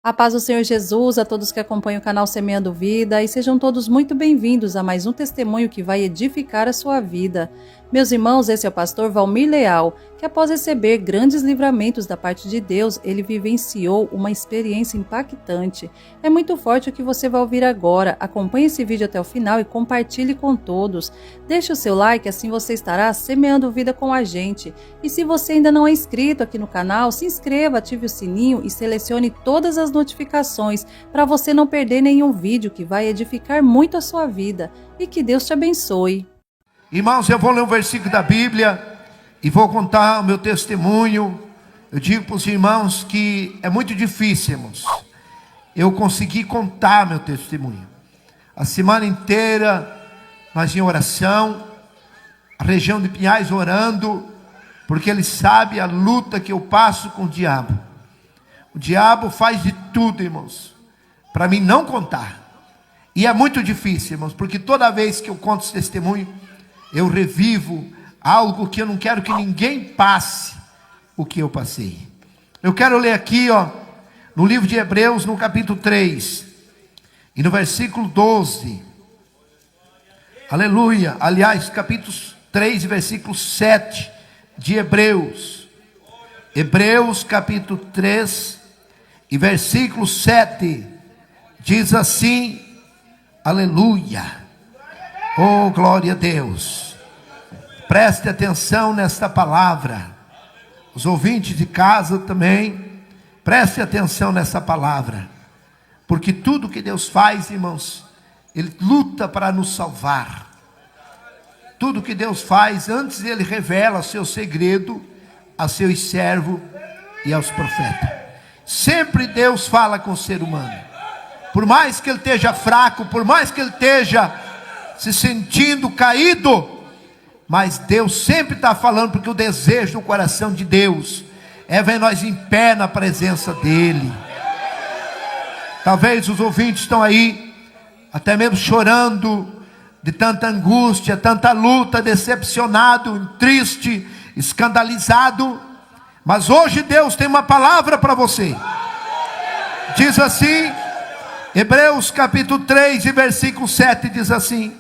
A paz do Senhor Jesus a todos que acompanham o canal Semeando Vida e sejam todos muito bem-vindos a mais um testemunho que vai edificar a sua vida. Meus irmãos, esse é o pastor Valmir Leal, que após receber grandes livramentos da parte de Deus, ele vivenciou uma experiência impactante. É muito forte o que você vai ouvir agora. Acompanhe esse vídeo até o final e compartilhe com todos. Deixe o seu like, assim você estará semeando vida com a gente. E se você ainda não é inscrito aqui no canal, se inscreva, ative o sininho e selecione todas as notificações para você não perder nenhum vídeo que vai edificar muito a sua vida. E que Deus te abençoe. Irmãos, eu vou ler um versículo da Bíblia e vou contar o meu testemunho. Eu digo para os irmãos que é muito difícil, irmãos, eu consegui contar meu testemunho. A semana inteira nós em oração, a região de Pinhais orando, porque ele sabe a luta que eu passo com o diabo. O diabo faz de tudo, irmãos, para mim não contar. E é muito difícil, irmãos, porque toda vez que eu conto esse testemunho, eu revivo algo que eu não quero que ninguém passe o que eu passei. Eu quero ler aqui, no livro de Hebreus, no capítulo 3, e no versículo 12. Aleluia. Aliás, capítulo 3, versículo 7 de Hebreus. Hebreus, capítulo 3, e versículo 7, diz assim, aleluia. Oh, glória a Deus. Preste atenção nesta palavra. Os ouvintes de casa também, preste atenção nessa palavra. Porque tudo que Deus faz, irmãos, Ele luta para nos salvar. Tudo que Deus faz, antes Ele revela o seu segredo a seus servos e aos profetas. Sempre Deus fala com o ser humano. Por mais que ele esteja fraco, por mais que ele esteja se sentindo caído, mas Deus sempre está falando, porque o desejo do coração de Deus é ver nós em pé na presença dEle. Talvez os ouvintes estão aí, até mesmo chorando, de tanta angústia, tanta luta, decepcionado, triste, escandalizado, mas hoje Deus tem uma palavra para você. Diz assim, Hebreus capítulo 3 e versículo 7, diz assim: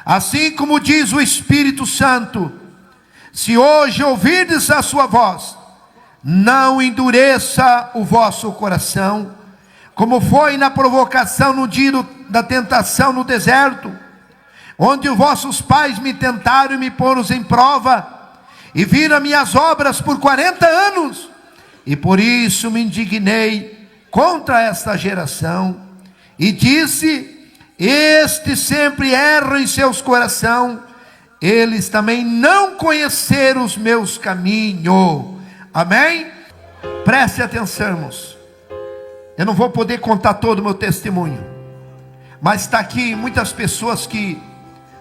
assim como diz o Espírito Santo, se hoje ouvirdes a sua voz, não endureça o vosso coração, como foi na provocação no dia da tentação no deserto, onde os vossos pais me tentaram e me poram em prova, e viram minhas obras por 40 anos, e por isso me indignei contra esta geração, e disse: estes sempre erram em seus coração, eles também não conheceram os meus caminhos. Amém? Preste atenção, irmãos. Eu não vou poder contar todo o meu testemunho, mas está aqui muitas pessoas que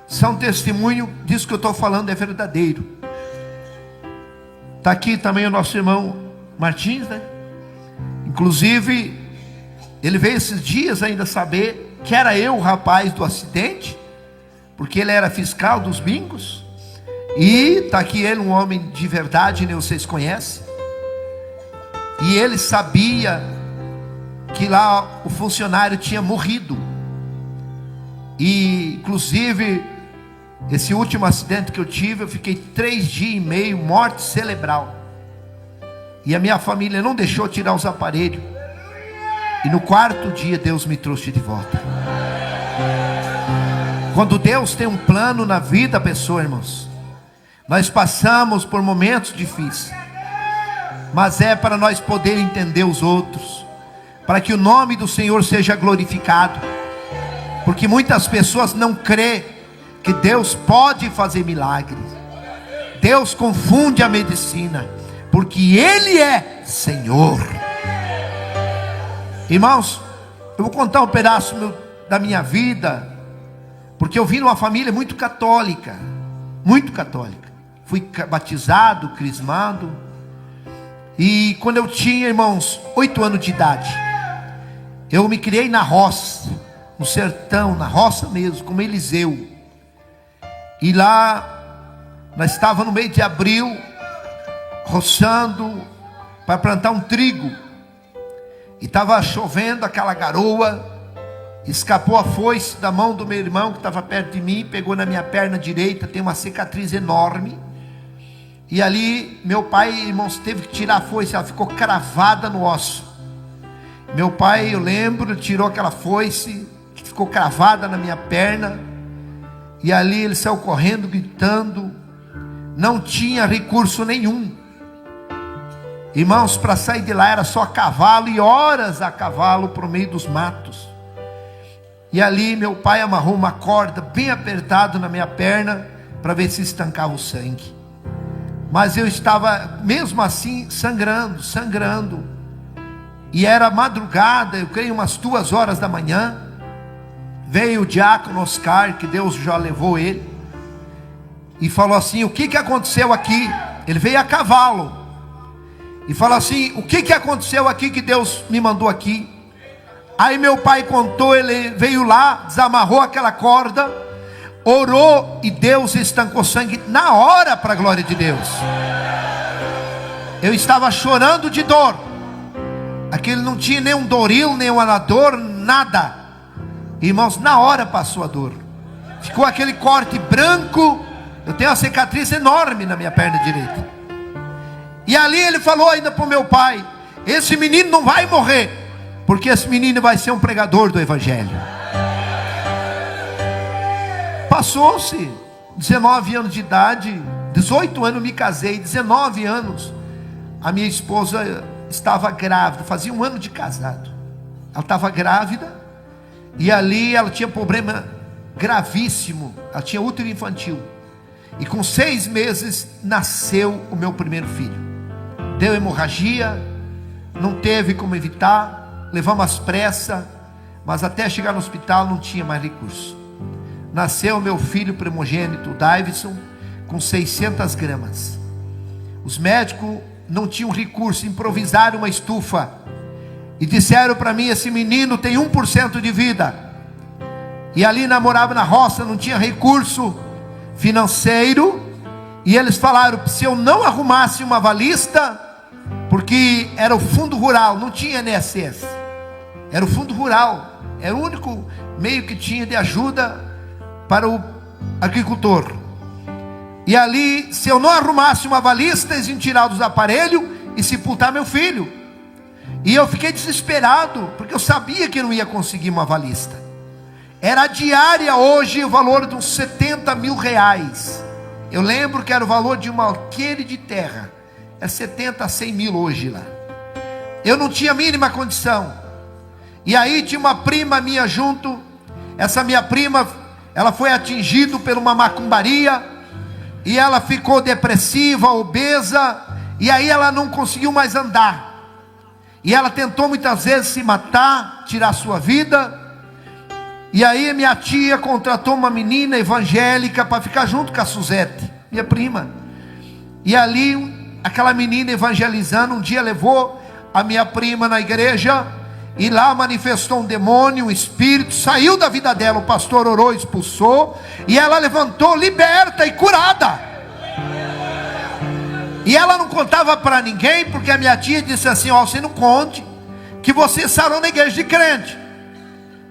são testemunho disso que eu estou falando é verdadeiro. Está aqui também o nosso irmão Martins, né? Inclusive, ele veio esses dias ainda saber que era eu o rapaz do acidente, porque ele era fiscal dos bingos. E está aqui ele, um homem de verdade, né? Vocês conhecem. E ele sabia que lá o funcionário tinha morrido. E inclusive, esse último acidente que eu tive, eu fiquei 3 dias e meio, morte cerebral. E a minha família não deixou tirar os aparelhos. E no 4º dia Deus me trouxe de volta. Quando Deus tem um plano na vida da pessoa, irmãos, nós passamos por momentos difíceis, mas é para nós poder entender os outros, para que o nome do Senhor seja glorificado. Porque muitas pessoas não crêem que Deus pode fazer milagres. Deus confunde a medicina, porque Ele é Senhor. Irmãos, eu vou contar um pedaço da minha vida, porque eu vim de uma família muito católica. Muito católica. Fui batizado, crismado. E quando eu tinha, irmãos, 8 anos de idade, eu me criei na roça, no sertão, na roça mesmo, como Eliseu. E lá, nós estávamos no mês de abril, roçando, para plantar um trigo. E estava chovendo aquela garoa. Escapou a foice da mão do meu irmão que estava perto de mim, pegou na minha perna direita, tem uma cicatriz enorme. E ali meu pai, irmãos, teve que tirar a foice, ela ficou cravada no osso. Meu pai, eu lembro, tirou aquela foice, que ficou cravada na minha perna. E ali ele saiu correndo, gritando. Não tinha recurso nenhum. Irmãos, para sair de lá era só a cavalo, e horas a cavalo por meio dos matos. E ali meu pai amarrou uma corda bem apertada na minha perna, para ver se estancava o sangue. Mas eu estava mesmo assim sangrando. E era madrugada, eu creio umas 2 horas da manhã. Veio o diácono Oscar, que Deus já levou ele, e falou assim: o que aconteceu aqui? Ele veio a cavalo e falou assim: o que aconteceu aqui que Deus me mandou aqui? Aí meu pai contou, ele veio lá, desamarrou aquela corda, orou, e Deus estancou sangue na hora, para a glória de Deus. Eu estava chorando de dor. Aquele não tinha nem um doril, nem um anador, nada. Irmãos, na hora passou a dor. Ficou aquele corte branco. Eu tenho uma cicatriz enorme na minha perna direita. E ali ele falou ainda para o meu pai: esse menino não vai morrer, porque esse menino vai ser um pregador do evangelho. Passou-se 19 anos de idade, 18 anos me casei, 19 anos a minha esposa estava grávida, fazia 1 ano de casado. Ela estava grávida, e ali ela tinha problema gravíssimo, ela tinha útero infantil, e com 6 meses nasceu o meu primeiro filho. Deu hemorragia, não teve como evitar, levamos às pressas, mas até chegar no hospital não tinha mais recurso. Nasceu o meu filho primogênito, Davidson, com 600 gramas. Os médicos não tinham recurso, improvisaram uma estufa e disseram para mim: esse menino tem 1% de vida. E ali namorava na roça, não tinha recurso financeiro, e eles falaram: se eu não arrumasse uma avalista, porque era o fundo rural, não tinha INSS, era o fundo rural, era o único meio que tinha de ajuda para o agricultor. E ali, se eu não arrumasse uma avalista, eles iam tirar dos aparelhos e sepultar meu filho. E eu fiquei desesperado, porque eu sabia que eu não ia conseguir uma avalista. Era diária hoje o valor de uns 70 mil reais. Eu lembro que era o valor de um alqueire de terra. É 70 a 100 mil hoje lá. Eu não tinha a mínima condição. E aí tinha uma prima minha junto. Essa minha prima, ela foi atingida por uma macumbaria, e ela ficou depressiva, obesa, e aí ela não conseguiu mais andar. E ela tentou muitas vezes se matar, tirar sua vida. E aí minha tia contratou uma menina evangélica para ficar junto com a Suzete, minha prima. E ali, aquela menina evangelizando, um dia levou a minha prima na igreja, e lá manifestou um demônio, um espírito, saiu da vida dela. O pastor orou, expulsou, e ela levantou liberta e curada. E ela não contava para ninguém, porque a minha tia disse assim: ó, você não conte que você sarou na igreja de crente,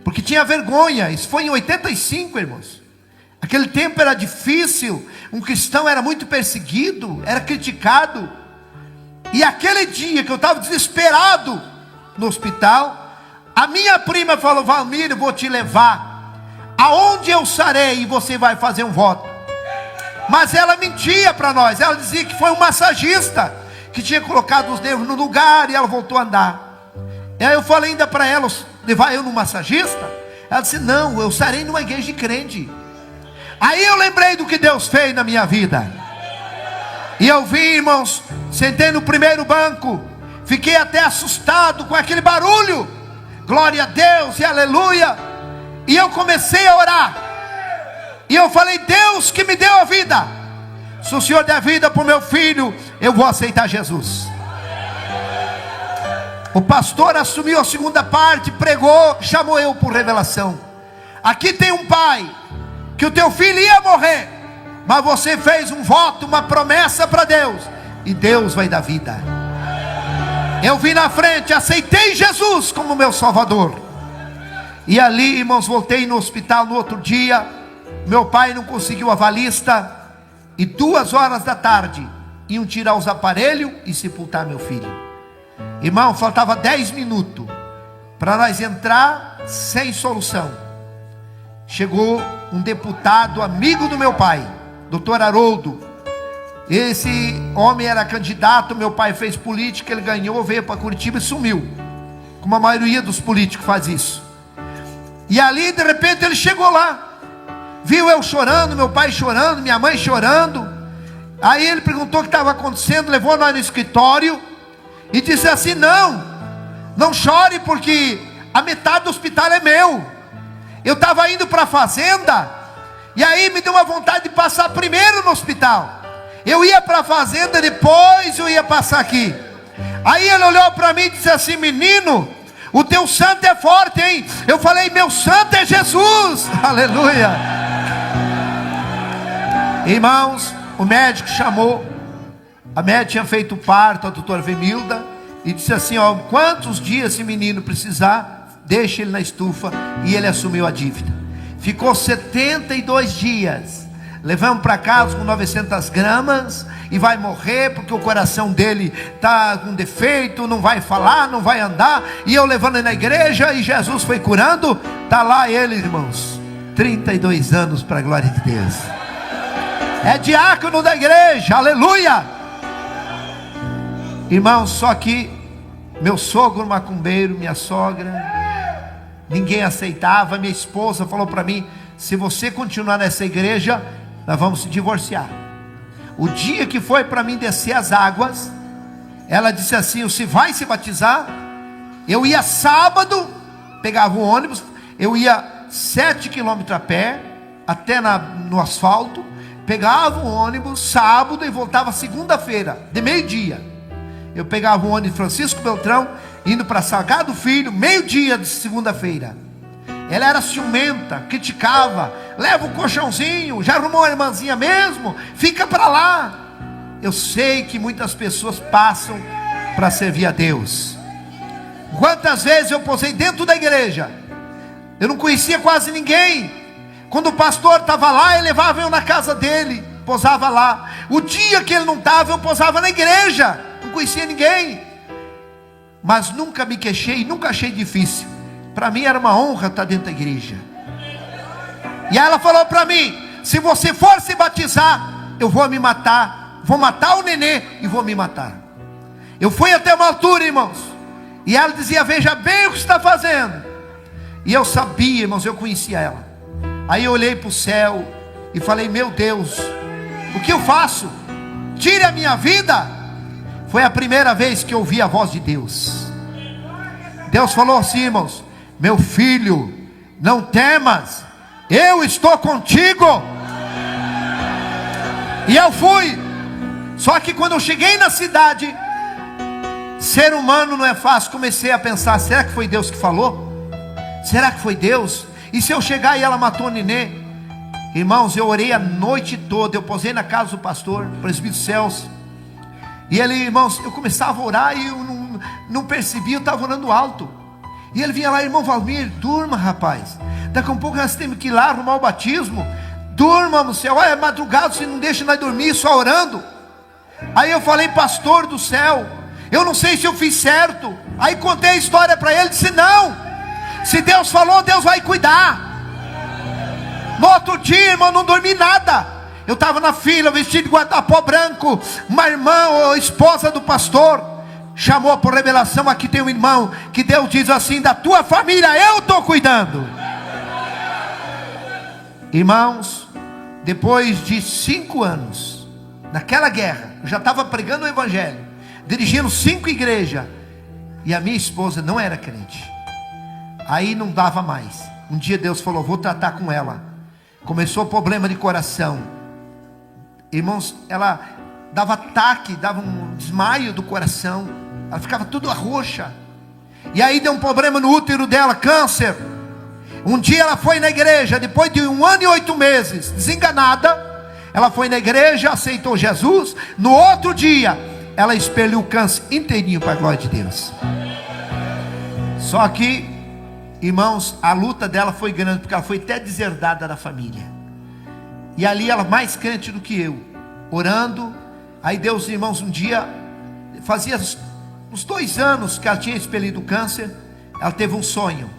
porque tinha vergonha. Isso foi em 85, irmãos. Aquele tempo era difícil, um cristão era muito perseguido, era criticado. E aquele dia que eu estava desesperado no hospital, a minha prima falou: Valmir, eu vou te levar aonde eu sarei, e você vai fazer um voto. Mas ela mentia para nós. Ela dizia que foi um massagista que tinha colocado os nervos no lugar, e ela voltou a andar. E aí eu falei ainda para ela: levar eu no massagista? Ela disse: não, eu sarei numa igreja de crente. Aí eu lembrei do que Deus fez na minha vida, e eu vi, irmãos, sentei no primeiro banco, fiquei até assustado com aquele barulho, glória a Deus e aleluia. E eu comecei a orar, e eu falei: Deus que me deu a vida, se o Senhor der a vida para o meu filho, eu vou aceitar Jesus. O pastor assumiu a segunda parte, pregou, chamou eu por revelação: aqui tem um pai, que o teu filho ia morrer, mas você fez um voto, uma promessa para Deus, e Deus vai dar vida. Eu vim na frente, aceitei Jesus como meu Salvador. E ali, irmãos, voltei no hospital no outro dia. Meu pai não conseguiu avalista. E 2 horas da tarde, iam tirar os aparelhos e sepultar meu filho. Irmão, faltava 10 minutos para nós entrar sem solução. Chegou um deputado, amigo do meu pai, doutor Haroldo. Esse homem era candidato, meu pai fez política, ele ganhou, veio para Curitiba e sumiu. Como a maioria dos políticos faz isso. E ali, de repente, ele chegou lá. Viu eu chorando, meu pai chorando, minha mãe chorando. Aí ele perguntou o que estava acontecendo, levou nós no escritório e disse assim: não chore, porque a metade do hospital é meu. Eu estava indo para a fazenda, e aí me deu uma vontade de passar primeiro no hospital. Eu ia para a fazenda, depois eu ia passar aqui. Aí ele olhou para mim e disse assim: menino, o teu santo é forte, hein? Eu falei: meu santo é Jesus. Aleluia. Irmãos, o médico chamou. A médica tinha feito o parto, a doutora Vemilda, e disse assim: ó, quantos dias esse menino precisar, deixa ele na estufa. E ele assumiu a dívida. Ficou 72 dias. Levamos para casa com 900 gramas. E vai morrer porque o coração dele está com defeito, não vai falar, não vai andar. E eu levando ele na igreja, e Jesus foi curando. Está lá ele, irmãos, 32 anos para a glória de Deus. É diácono da igreja, aleluia. Irmãos, só que meu sogro macumbeiro, minha sogra, ninguém aceitava. Minha esposa falou para mim: se você continuar nessa igreja, nós vamos se divorciar. O dia que foi para mim descer as águas, ela disse assim: você vai se batizar? Eu ia sábado, pegava um ônibus, eu ia 7 quilômetros a pé, até no asfalto, pegava um ônibus sábado e voltava segunda-feira, de meio-dia. Eu pegava o ônibus Francisco Beltrão, indo para Salgado Filho, meio-dia de segunda-feira. Ela era ciumenta, criticava: leva o colchãozinho, já arrumou uma irmãzinha mesmo, fica para lá. Eu sei que muitas pessoas passam para servir a Deus. Quantas vezes eu posei dentro da igreja, eu não conhecia quase ninguém. Quando o pastor estava lá, ele levava eu na casa dele, posava lá. O dia que ele não estava, eu posava na igreja, não conhecia ninguém. Mas nunca me queixei, nunca achei difícil. Para mim era uma honra estar dentro da igreja. E ela falou para mim: se você for se batizar, eu vou me matar. Vou matar o nenê e vou me matar. Eu fui até uma altura, irmãos, e ela dizia: veja bem o que está fazendo. E eu sabia, irmãos, eu conhecia ela. Aí eu olhei para o céu e falei: meu Deus, o que eu faço? Tire a minha vida. Foi a primeira vez que eu ouvi a voz de Deus. Deus falou assim, irmãos: meu filho, não temas, eu estou contigo. E eu fui. Só que quando eu cheguei na cidade, ser humano não é fácil. Comecei a pensar: será que foi Deus que falou? Será que foi Deus? E se eu chegar e ela matou o nenê? Irmãos, eu orei a noite toda. Eu posei na casa do pastor, presbítero Celso. E ele, irmãos, eu começava a orar e eu não percebi, eu estava orando alto. E ele vinha lá: irmão Valmir, durma, rapaz, daqui a um pouco nós temos que ir lá arrumar o batismo. Durma no céu. É madrugada, você não deixa nós dormir só orando. Aí eu falei: pastor do céu, eu não sei se eu fiz certo. Aí contei a história para ele, disse: não, se Deus falou, Deus vai cuidar. No outro dia, irmão, não dormi nada. Eu estava na fila, vestido de guardapó branco. Uma irmã, ou esposa do pastor, chamou por revelação: aqui tem um irmão que Deus diz assim: da tua família eu estou cuidando. Irmãos, depois de 5 anos, naquela guerra, eu já estava pregando o evangelho, dirigindo 5 igrejas, e a minha esposa não era crente. Aí não dava mais. Um dia Deus falou: vou tratar com ela. Começou o problema de coração. Irmãos, ela dava ataque, dava um desmaio do coração. Ela ficava toda roxa. E aí deu um problema no útero dela, câncer. Um dia ela foi na igreja, depois de 1 ano e 8 meses, desenganada. Ela foi na igreja, aceitou Jesus. No outro dia, ela expeliu o câncer inteirinho para a glória de Deus. Só que, irmãos, a luta dela foi grande, porque ela foi até deserdada da família. E ali ela mais crente do que eu, orando. Aí Deus, irmãos, um dia, fazia uns 2 anos que ela tinha expelido o câncer. Ela teve um sonho,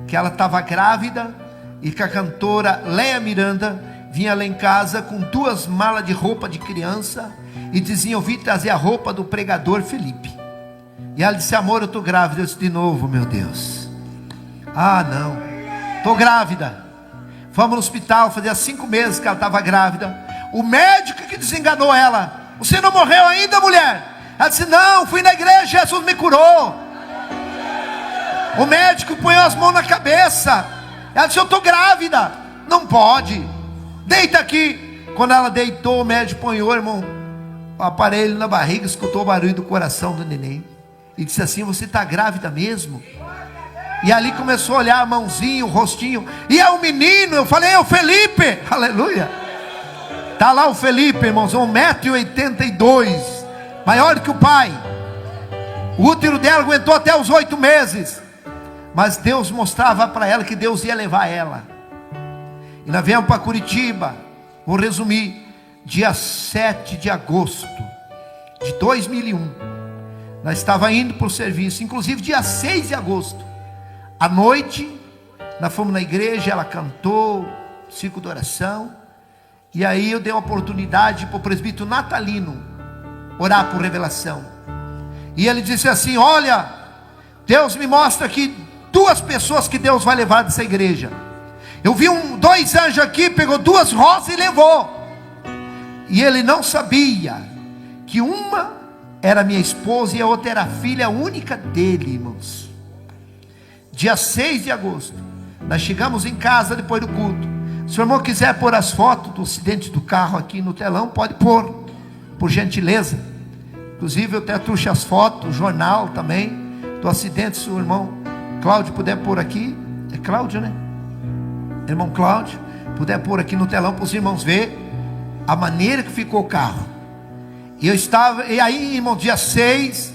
que ela estava grávida, e que a cantora Léa Miranda vinha lá em casa com 2 malas de roupa de criança, e dizia: eu vim trazer a roupa do pregador Felipe. E ela disse: amor, eu estou grávida. Eu disse: de novo, meu Deus. Ah, não, estou grávida. Fomos no hospital, fazia 5 meses que ela estava grávida. O médico que desenganou ela: você não morreu ainda, mulher? Ela disse: não, fui na igreja, Jesus me curou. O médico põe as mãos na cabeça. Ela disse: eu estou grávida. Não pode, deita aqui. Quando ela deitou, o médico ponhou, irmão, o aparelho na barriga, escutou o barulho do coração do neném, e disse assim: você está grávida mesmo? E ali começou a olhar a mãozinha, o rostinho. E é um menino. Eu falei: é o Felipe. Aleluia. Está lá o Felipe, irmãos, 1,82 m, maior que o pai. O útero dela aguentou até os 8 meses. Mas Deus mostrava para ela que Deus ia levar ela. E nós viemos para Curitiba. Vou resumir. Dia 7 de agosto de 2001. Nós estávamos indo para o serviço. Inclusive dia 6 de agosto, à noite, nós fomos na igreja. Ela cantou, ciclo de oração. E aí eu dei uma oportunidade para o presbítero Natalino orar por revelação. E ele disse assim: olha, Deus me mostra aqui 2 pessoas que Deus vai levar dessa igreja. Eu vi 2 anjos aqui, pegou 2 rosas e levou. E ele não sabia que uma era minha esposa e a outra era a filha única dele, irmãos. Dia 6 de agosto, nós chegamos em casa depois do culto. Se o irmão quiser pôr as fotos do acidente do carro aqui no telão, pode pôr, por gentileza. Inclusive eu até trouxe as fotos, o jornal também do acidente. Se o irmão Cláudio puder pôr aqui. É Cláudio, né? Irmão Cláudio, puder pôr aqui no telão para os irmãos verem a maneira que ficou o carro. E aí, irmão, dia 6,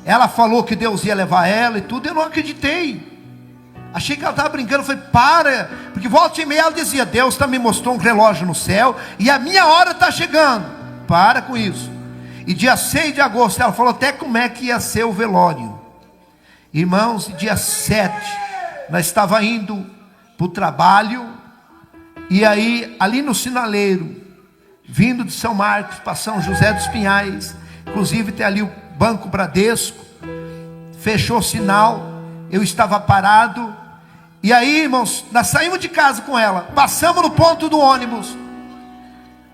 ela falou que Deus ia levar ela e tudo. Eu não acreditei. Achei que ela estava brincando. Eu falei: para, porque volta e meia ela dizia: Deus me mostrou um relógio no céu e a minha hora está chegando. Para com isso. E dia 6 de agosto ela falou até como é que ia ser o velório. Irmãos, dia 7 nós estava indo para o trabalho. E aí, ali no sinaleiro, vindo de São Marcos para São José dos Pinhais, inclusive tem ali o Banco Bradesco, fechou o sinal. Eu estava parado. E aí, irmãos, nós saímos de casa com ela, passamos no ponto do ônibus.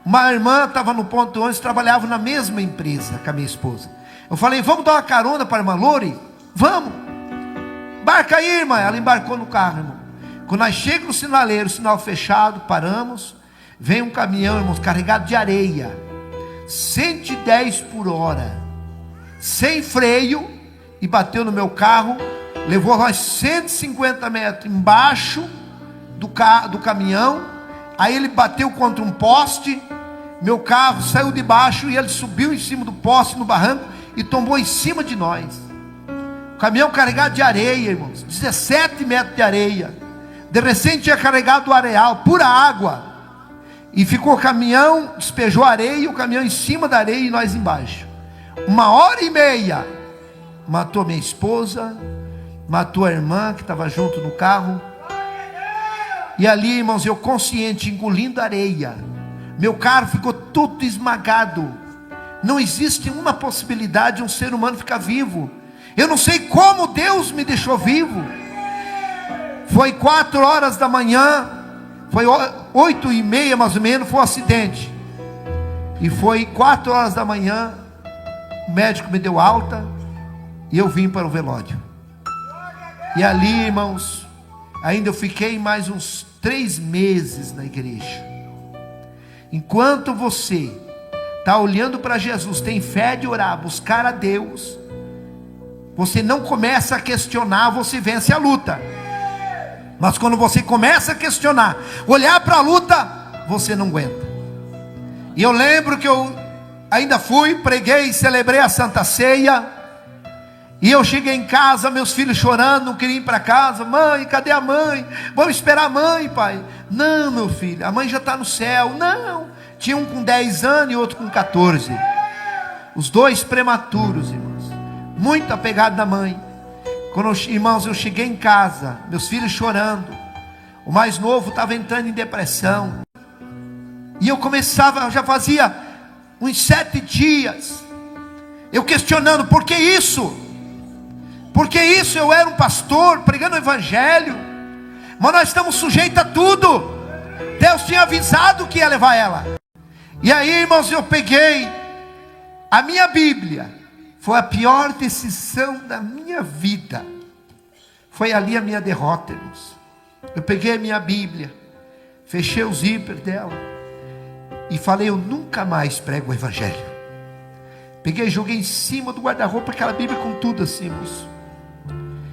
Uma irmã estava no ponto do ônibus, trabalhava na mesma empresa com a minha esposa. Eu falei: vamos dar uma carona para a irmã Lori? Vamos. Embarca aí, irmã. Ela embarcou no carro, irmão. Quando nós chegamos no sinaleiro, sinal fechado, paramos. Vem um caminhão, irmãos, carregado de areia, 110 por hora, sem freio, e bateu no meu carro. Levou nós 150 metros embaixo do caminhão. Aí ele bateu contra um poste. Meu carro saiu de baixo e ele subiu em cima do poste, no barranco, e tombou em cima de nós. O caminhão carregado de areia, irmãos, 17 metros de areia. De recente tinha carregado o areal, pura água. E ficou o caminhão, despejou areia, e o caminhão em cima da areia e nós embaixo. 1h30, matou minha esposa, matou a irmã que estava junto no carro. E ali, irmãos, eu consciente, engolindo areia. Meu carro ficou todo esmagado. Não existe uma possibilidade de um ser humano ficar vivo. Eu não sei como Deus me deixou vivo. Foi 4 horas da manhã, foi 8h30 mais ou menos, foi um acidente. E foi 4 horas da manhã, o médico me deu alta, e eu vim para o velório. E ali, irmãos, ainda eu fiquei mais uns 3 meses na igreja. Enquanto você está olhando para Jesus, tem fé de orar, buscar a Deus, você não começa a questionar, você vence a luta. Mas quando você começa a questionar, olhar para a luta, você não aguenta. E eu lembro que ainda fui, preguei, celebrei a Santa Ceia. E eu cheguei em casa, meus filhos chorando, não queriam ir para casa. Mãe, cadê a mãe? Vamos esperar a mãe, pai. Não, meu filho, a mãe já está no céu. Não, tinha um com 10 anos e outro com 14. Os dois prematuros, irmãos, muito apegados da mãe. Quando, irmãos, eu cheguei em casa, meus filhos chorando. O mais novo estava entrando em depressão. E eu começava, já fazia uns 7 dias, eu questionando, por que isso? Porque isso, eu era um pastor, pregando o evangelho, mas nós estamos sujeitos a tudo. Deus tinha avisado que ia levar ela. E aí, irmãos, eu peguei a minha Bíblia. Foi a pior decisão da minha vida. Foi ali a minha derrota, irmãos. Eu peguei a minha Bíblia, fechei o zíper dela e falei, eu nunca mais prego o evangelho. Peguei e joguei em cima do guarda-roupa, aquela Bíblia com tudo assim, irmãos.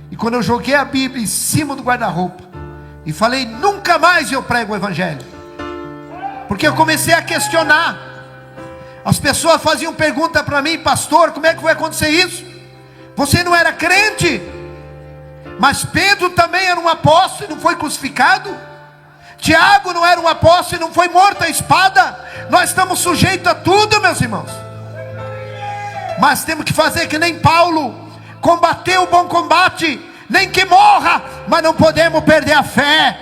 E quando eu joguei a Bíblia em cima do guarda-roupa e falei, nunca mais eu prego o evangelho, porque eu comecei a questionar. As pessoas faziam pergunta para mim, pastor, como é que vai acontecer isso? Você não era crente? Mas Pedro também era um apóstolo e não foi crucificado. Tiago não era um apóstolo e não foi morto à espada. Nós estamos sujeitos a tudo, meus irmãos. Mas temos que fazer que nem Paulo, combater o bom combate, nem que morra, mas não podemos perder a fé.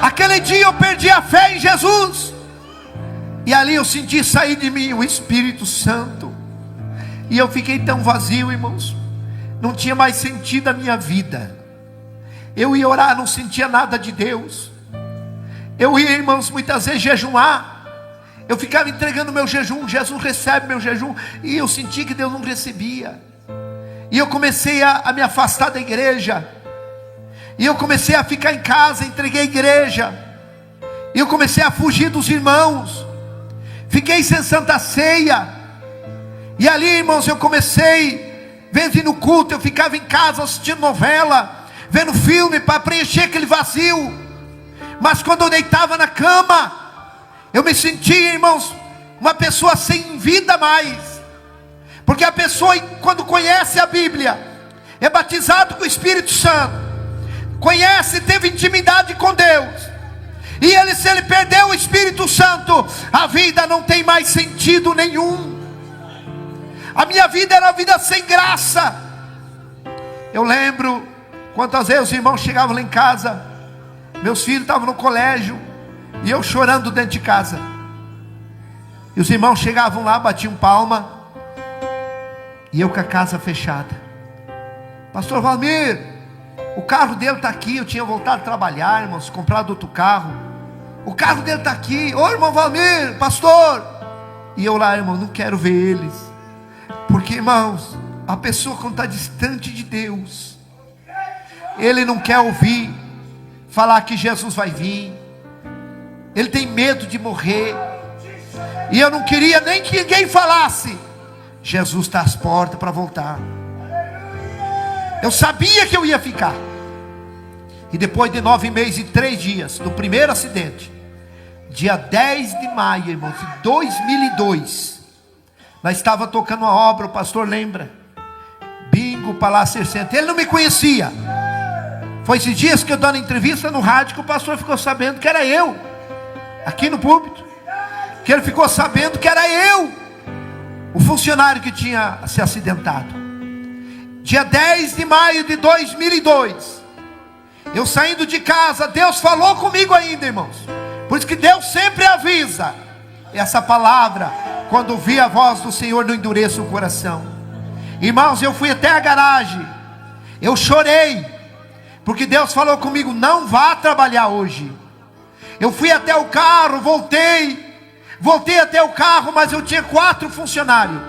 Aquele dia eu perdi a fé em Jesus, e ali eu senti sair de mim o Espírito Santo, e eu fiquei tão vazio, irmãos, não tinha mais sentido a minha vida. Eu ia orar, não sentia nada de Deus. Eu ia, irmãos, muitas vezes jejuar, eu ficava entregando meu jejum, Jesus recebe meu jejum, e eu senti que Deus não recebia. E eu comecei a me afastar da igreja. E eu comecei a ficar em casa, entreguei a igreja. E eu comecei a fugir dos irmãos. Fiquei sem Santa Ceia. E ali, irmãos, eu comecei, vendo no culto, eu ficava em casa assistindo novela, vendo filme para preencher aquele vazio. Mas quando eu deitava na cama, eu me sentia, irmãos, uma pessoa sem vida mais. Porque a pessoa, quando conhece a Bíblia, é batizado com o Espírito Santo, conhece, teve intimidade com Deus, e ele, se ele perdeu o Espírito Santo, a vida não tem mais sentido nenhum. A minha vida era uma vida sem graça. Eu lembro quantas vezes os irmãos chegavam lá em casa, meus filhos estavam no colégio, e eu chorando dentro de casa, e os irmãos chegavam lá, batiam palma, e eu com a casa fechada. Pastor Valmir, o carro dele está aqui. Eu tinha voltado a trabalhar, irmãos, comprado outro carro. O carro dele está aqui. Ô irmão Valmir, pastor. E eu lá, irmão, não quero ver eles. Porque, irmãos, a pessoa quando está distante de Deus, ele não quer ouvir falar que Jesus vai vir. Ele tem medo de morrer. E eu não queria nem que ninguém falasse, Jesus está às portas para voltar. Eu sabia que eu ia ficar. E depois de 9 meses e 3 dias, do primeiro acidente, dia 10 de maio, irmãos, de 2002, nós estávamos tocando uma obra, o pastor lembra? Bingo, Palácio 60. Ele não me conhecia. Foi esses dias que eu dando entrevista no rádio, que o pastor ficou sabendo que era eu, aqui no púlpito, que ele ficou sabendo que era eu, o funcionário que tinha se acidentado. Dia 10 de maio de 2002, eu saindo de casa, Deus falou comigo ainda, irmãos. Por isso que Deus sempre avisa. Essa palavra, quando ouvi a voz do Senhor, não endureça o coração. Irmãos, eu fui até a garagem, eu chorei, porque Deus falou comigo, não vá trabalhar hoje. Eu fui até o carro, voltei até o carro, mas eu tinha 4 funcionários,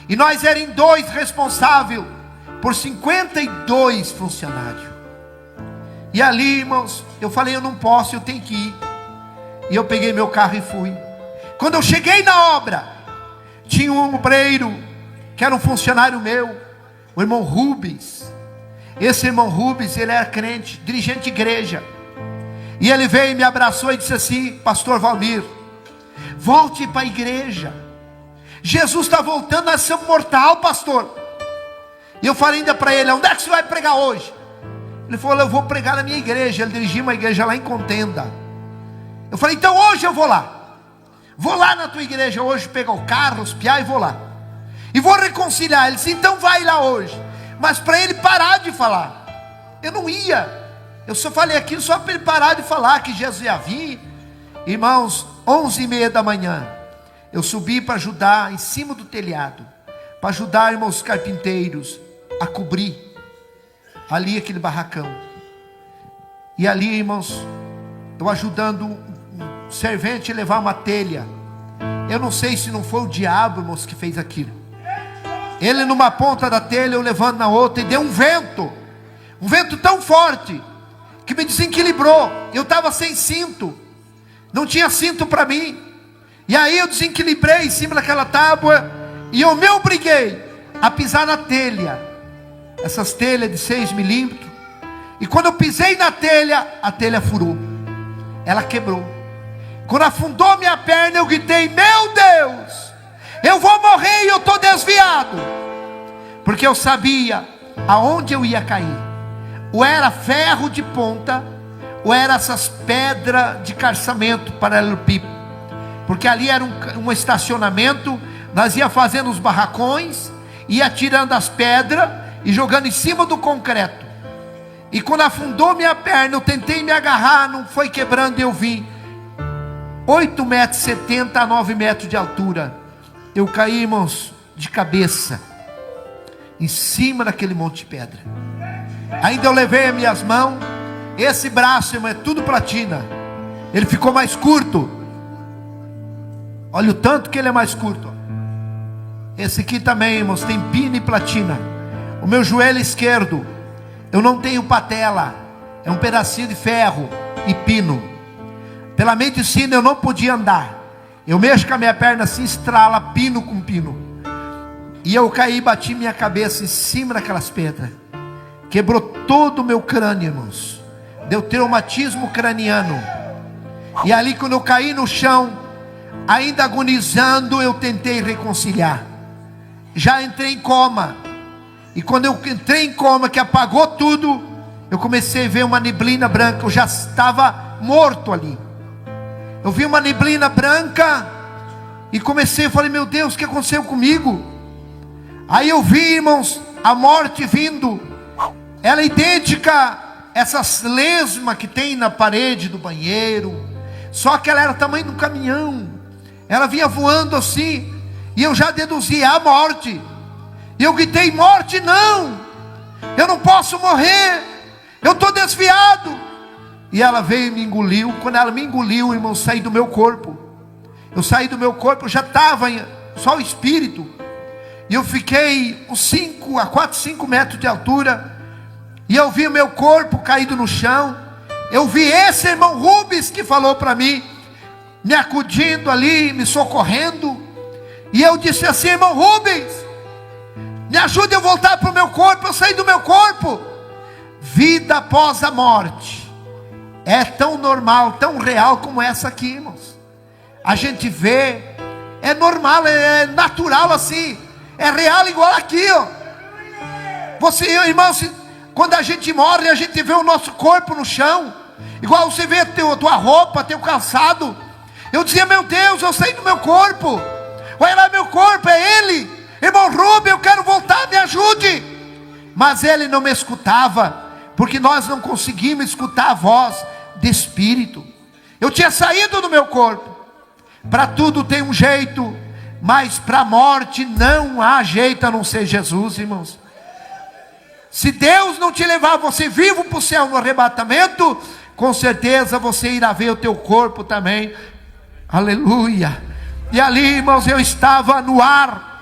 e nós éramos 2 responsáveis por 52 funcionários. E ali, irmãos, eu falei, eu não posso, eu tenho que ir. E eu peguei meu carro e fui. Quando eu cheguei na obra, tinha um obreiro, que era um funcionário meu, o irmão Rubens. Esse irmão Rubens, ele era crente, dirigente de igreja. E ele veio e me abraçou e disse assim, pastor Valmir, Volte para a igreja. Jesus está voltando a ser mortal, pastor. E eu falei ainda para ele: onde é que você vai pregar hoje? Ele falou: eu vou pregar na minha igreja. Ele dirigiu uma igreja lá em Contenda. Eu falei: então hoje eu vou lá. Vou lá na tua igreja hoje, pegar o carro, os piá, e vou lá. E vou reconciliar. Ele disse: então vai lá hoje. Mas para ele parar de falar. Eu não ia. Eu só falei aquilo só para ele parar de falar que Jesus ia vir. Irmãos, 11h30 da manhã, eu subi para ajudar em cima do telhado. Para ajudar, irmãos, os carpinteiros a cobrir ali aquele barracão. E ali, irmãos, eu ajudando um servente a levar uma telha. Eu não sei se não foi o diabo, irmãos, que fez aquilo. Ele numa ponta da telha, eu levando na outra, e deu um vento tão forte, que me desequilibrou. Eu estava sem cinto, não tinha cinto para mim. E aí eu desequilibrei em cima daquela tábua, e eu me obriguei a pisar na telha. Essas telhas de 6 milímetros. E quando eu pisei na telha, a telha furou. Ela quebrou. Quando afundou minha perna, eu gritei: meu Deus, eu vou morrer e eu estou desviado. Porque eu sabia aonde eu ia cair. Ou era ferro de ponta, ou era essas pedras de calçamento paralelepípedo. Porque ali era um estacionamento. Nós ia fazendo os barracões, ia tirando as pedras e jogando em cima do concreto. E quando afundou minha perna, eu tentei me agarrar, não foi quebrando, eu vim 8,70 m a 9 metros de altura. Eu caí, irmãos, de cabeça em cima daquele monte de pedra. Ainda eu levei as minhas mãos. Esse braço, irmão, é tudo platina. Ele ficou mais curto. Olha o tanto que ele é mais curto. Esse aqui também, irmãos, tem pino e platina. O meu joelho esquerdo, eu não tenho patela, é um pedacinho de ferro e pino. Pela medicina eu não podia andar. Eu mexo com a minha perna assim, estrala pino com pino. E eu caí e bati minha cabeça em cima daquelas pedras. Quebrou todo o meu crânio, irmãos. Deu traumatismo craniano. E ali quando eu caí no chão, ainda agonizando, eu tentei reconciliar. Já entrei em coma. E quando eu entrei em coma, que apagou tudo, eu comecei a ver uma neblina branca. Eu já estava morto ali. Eu vi uma neblina branca e comecei, eu falei: meu Deus, o que aconteceu comigo? Aí eu vi, irmãos, a morte vindo. Ela é idêntica a essas lesmas que tem na parede do banheiro. Só que ela era do tamanho de um caminhão. Ela vinha voando assim. E eu já deduzi a morte. E eu gritei: morte não, eu não posso morrer, eu estou desviado. E ela veio e me engoliu. Quando ela me engoliu, irmão, eu saí do meu corpo. Eu saí do meu corpo, eu já estava só o espírito. E eu fiquei uns 4, 5 metros de altura. E eu vi o meu corpo caído no chão. Eu vi esse irmão Rubens que falou para mim, me acudindo ali, me socorrendo. E eu disse assim: irmão Rubens, me ajude a voltar para o meu corpo. Eu saí do meu corpo. Vida após a morte é tão normal, tão real como essa aqui, irmãos. A gente vê, é normal, é natural assim, é real igual aqui, ó. Você, irmãos, quando a gente morre, a gente vê o nosso corpo no chão, igual você vê a tua roupa, teu calçado. Eu dizia: meu Deus, eu saí do meu corpo. Olha lá meu corpo, é ele. Irmão Rubem, eu quero voltar, me ajude. Mas ele não me escutava, porque nós não conseguimos escutar a voz de espírito. Eu tinha saído do meu corpo. Para tudo tem um jeito, mas para a morte não há jeito a não ser Jesus, irmãos. Se Deus não te levar você vivo para o céu no arrebatamento, com certeza você irá ver o teu corpo também. Aleluia. E ali, irmãos, eu estava no ar,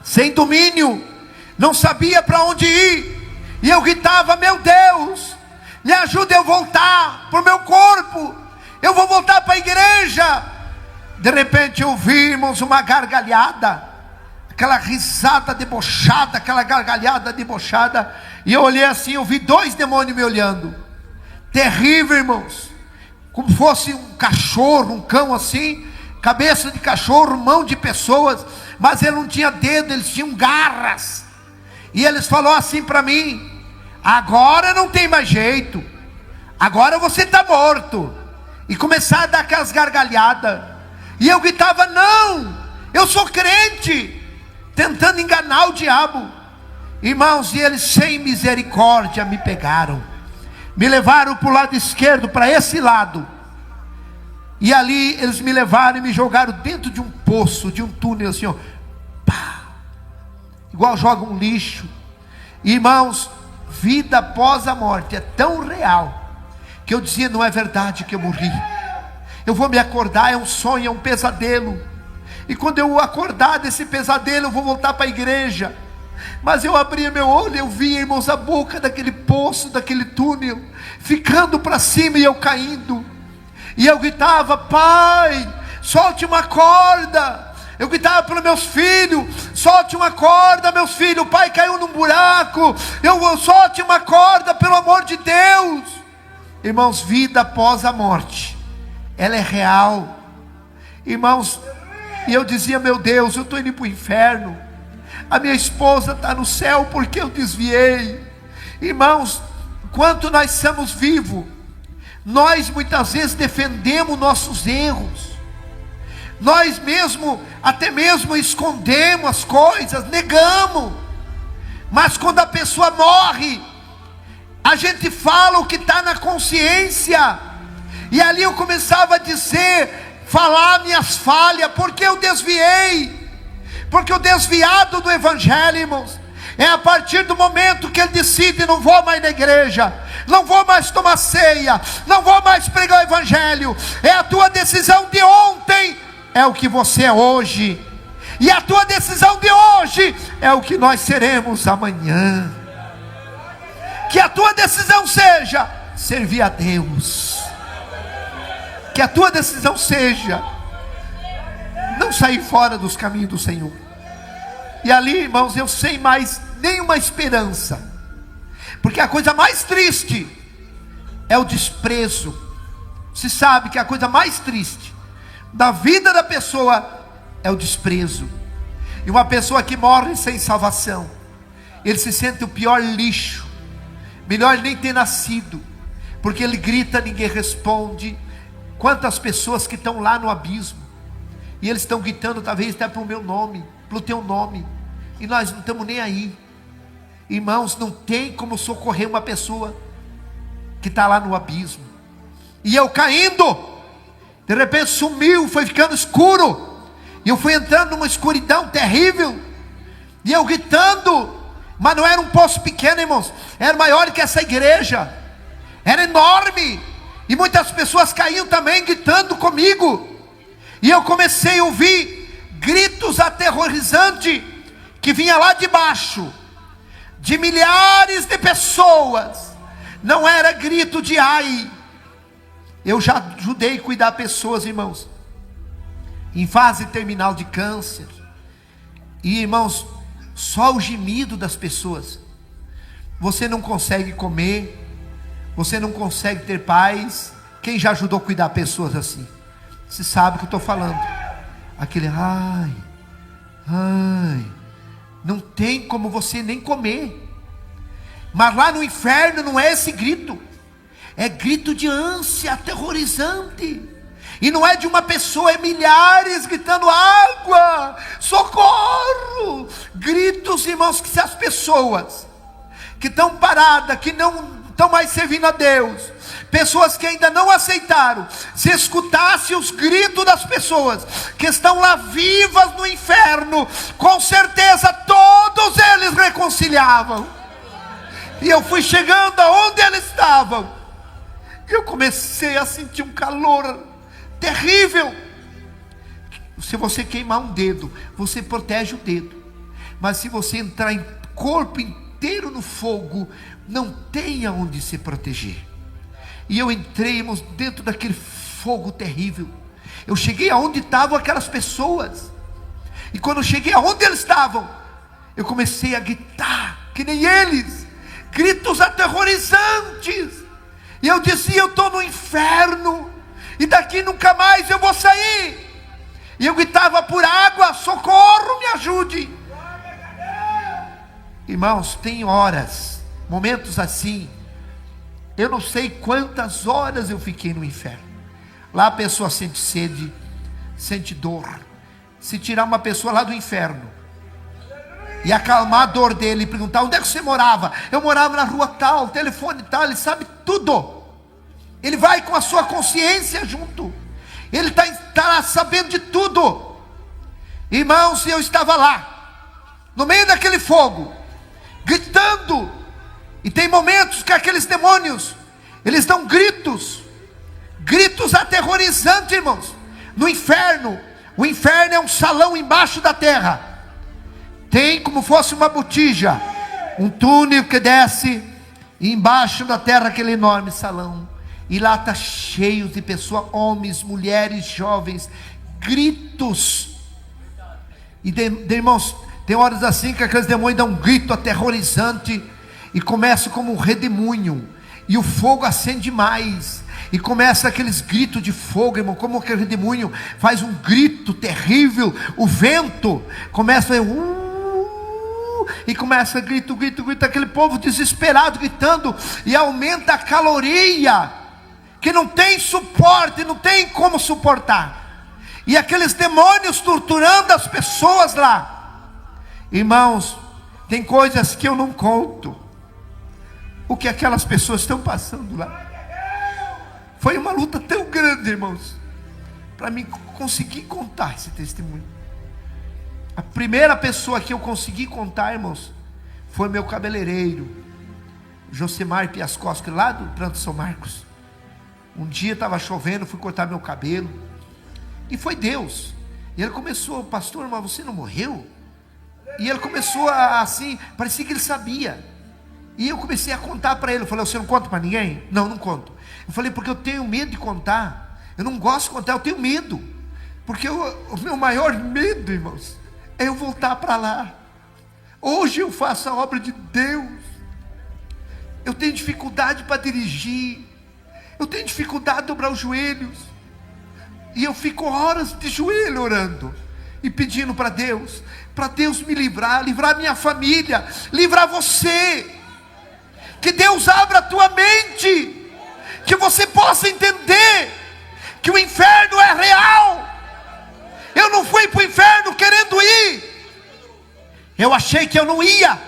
sem domínio, não sabia para onde ir. E eu gritava: meu Deus, me ajuda eu voltar para o meu corpo. Eu vou voltar para a igreja. De repente eu vi, irmãos, uma gargalhada, aquela risada debochada, aquela gargalhada debochada. E eu olhei assim, eu vi 2 demônios me olhando. Terrível, irmãos. Como fosse um cachorro, um cão assim, cabeça de cachorro, mão de pessoas, mas ele não tinha dedo, eles tinham garras. E eles falaram assim para mim: agora não tem mais jeito, agora você está morto. E começaram a dar aquelas gargalhadas. E eu gritava: não, eu sou crente, tentando enganar o diabo. Irmãos, e eles sem misericórdia me pegaram, me levaram para o lado esquerdo, para esse lado. E ali eles me levaram e me jogaram dentro de um poço, de um túnel assim, ó, pá, igual joga um lixo. Irmãos, vida após a morte é tão real, que eu dizia: não é verdade que eu morri, eu vou me acordar, é um sonho, é um pesadelo. E quando eu acordar desse pesadelo, eu vou voltar para a igreja. Mas eu abria meu olho, eu via, irmãos, a boca daquele poço, daquele túnel, ficando para cima e eu caindo. E eu gritava: pai, solte uma corda. Eu gritava para meus filhos: solte uma corda, meus filhos, o pai caiu num buraco. Solte uma corda, pelo amor de Deus. Irmãos, vida após a morte, ela é real. Irmãos, e eu dizia: meu Deus, eu estou indo para o inferno. A minha esposa está no céu porque eu desviei. Irmãos, enquanto nós estamos vivos, nós muitas vezes defendemos nossos erros. Nós mesmo, até mesmo escondemos as coisas, negamos. Mas quando a pessoa morre, a gente fala o que está na consciência. E ali eu começava a dizer, falar minhas falhas, porque eu desviei. Porque o desviado do evangelho, irmãos, é a partir do momento que ele decide: não vou mais na igreja, não vou mais tomar ceia, não vou mais pregar o evangelho. É a tua decisão de ontem, é o que você é hoje. E a tua decisão de hoje é o que nós seremos amanhã. Que a tua decisão seja servir a Deus. Que a tua decisão seja não sair fora dos caminhos do Senhor. E ali, irmãos, eu sem mais nenhuma esperança. Porque a coisa mais triste é o desprezo. Se sabe que a coisa mais triste da vida da pessoa é o desprezo. E uma pessoa que morre sem salvação, ele se sente o pior lixo. Melhor nem ter nascido, porque ele grita, ninguém responde. Quantas pessoas que estão lá no abismo, e eles estão gritando talvez até para o meu nome, para o teu nome, e nós não estamos nem aí. Irmãos, não tem como socorrer uma pessoa que está lá no abismo. E eu caindo, de repente sumiu, foi ficando escuro, e eu fui entrando numa escuridão terrível, e eu gritando. Mas não era um poço pequeno, irmãos, era maior que essa igreja, era enorme, e muitas pessoas caíam também gritando comigo. E eu comecei a ouvir gritos aterrorizantes, que vinha lá de baixo, de milhares de pessoas. Não era grito de ai. Eu já ajudei a cuidar pessoas, irmãos, em fase terminal de câncer. E irmãos, só o gemido das pessoas. Você não consegue comer, você não consegue ter paz. Quem já ajudou a cuidar pessoas assim? Você sabe o que eu estou falando. Aquele ai, ai. Não tem como você nem comer. Mas lá no inferno não é esse grito. É grito de ânsia aterrorizante. E não é de uma pessoa, é milhares gritando água, socorro. Gritos, irmãos, que se as pessoas que estão paradas, que não estão mais servindo a Deus, pessoas que ainda não aceitaram, se escutasse os gritos das pessoas que estão lá vivas no inferno, com certeza todos eles reconciliavam. E eu fui chegando aonde eles estavam, e eu comecei a sentir um calor terrível. Se você queimar um dedo, você protege o dedo, mas se você entrar em corpo inteiro no fogo, não tem aonde se proteger. E eu entrei, irmãos, dentro daquele fogo terrível. Eu cheguei aonde estavam aquelas pessoas, e quando eu cheguei aonde eles estavam, eu comecei a gritar, que nem eles, gritos aterrorizantes. E eu dizia: eu estou no inferno, e daqui nunca mais eu vou sair. E eu gritava por água: socorro, me ajude. Irmãos, tem horas, momentos assim. Eu não sei quantas horas eu fiquei no inferno. Lá a pessoa sente sede, sente dor. Se tirar uma pessoa lá do inferno e acalmar a dor dele, e perguntar: onde é que você morava? Eu morava na rua tal, telefone tal. Ele sabe tudo. Ele vai com a sua consciência junto. Ele está sabendo de tudo. Irmãos, eu estava lá, no meio daquele fogo, gritando. E tem momentos que aqueles demônios, eles dão gritos aterrorizantes, irmãos. No inferno, o inferno é um salão embaixo da terra. Tem como fosse uma botija, um túnel que desce, e embaixo da terra aquele enorme salão. E lá está cheio de pessoas, homens, mulheres, jovens, gritos. E irmãos, tem horas assim que aqueles demônios dão um grito aterrorizante, e começa como um redemoinho, e o fogo acende mais, e começa aqueles gritos de fogo, irmão, como aquele redemoinho faz um grito terrível. O vento começa a e começa grito, aquele povo desesperado gritando, e aumenta a caloria, que não tem suporte, não tem como suportar, e aqueles demônios torturando as pessoas lá. Irmãos, tem coisas que eu não conto, o que aquelas pessoas estão passando lá. Foi uma luta tão grande, irmãos, para mim conseguir contar esse testemunho. A primeira pessoa que eu consegui contar, irmãos, foi meu cabeleireiro, Josemar Piascoski, lá do Planto São Marcos. Um dia estava chovendo, fui cortar meu cabelo, e foi Deus. E ele começou: pastor, mas você não morreu? E ele começou assim, parecia que ele sabia. E eu comecei a contar para ele. Eu falei: você não conta para ninguém? Não, não conto. Eu falei: porque eu tenho medo de contar. Eu não gosto de contar, eu tenho medo. Porque o meu maior medo, irmãos, é eu voltar para lá. Hoje eu faço a obra de Deus. Eu tenho dificuldade para dirigir. Eu tenho dificuldade de dobrar os joelhos. E eu fico horas de joelho orando e pedindo para Deus me livrar minha família, livrar você. Que Deus abra a tua mente, que você possa entender que o inferno é real. Eu não fui para o inferno querendo ir. Eu achei que eu não ia,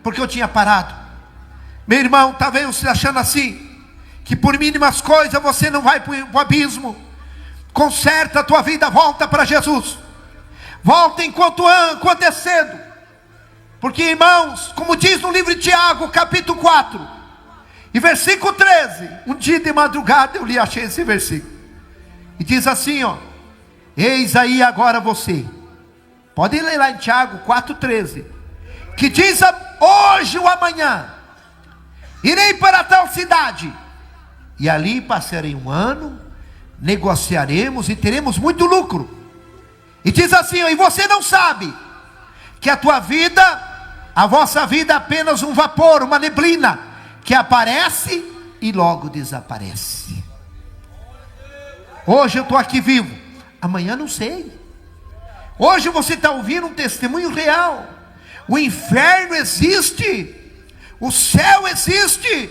porque eu tinha parado. Meu irmão, talvez você achando assim, que por mínimas coisas você não vai para o abismo. Conserta a tua vida, volta para Jesus. Volta enquanto é cedo. Porque, irmãos, como diz no livro de Tiago, capítulo 4, e versículo 13, um dia de madrugada eu achei esse versículo, e diz assim, ó: eis aí agora você, pode ler lá em Tiago 4,13, que diz: hoje ou amanhã irei para tal cidade, e ali passarei um ano, negociaremos e teremos muito lucro. E diz assim, ó: e você não sabe que a vossa vida é apenas um vapor, uma neblina, que aparece e logo desaparece. Hoje eu estou aqui vivo, amanhã não sei. Hoje você está ouvindo um testemunho real. O inferno existe, o céu existe.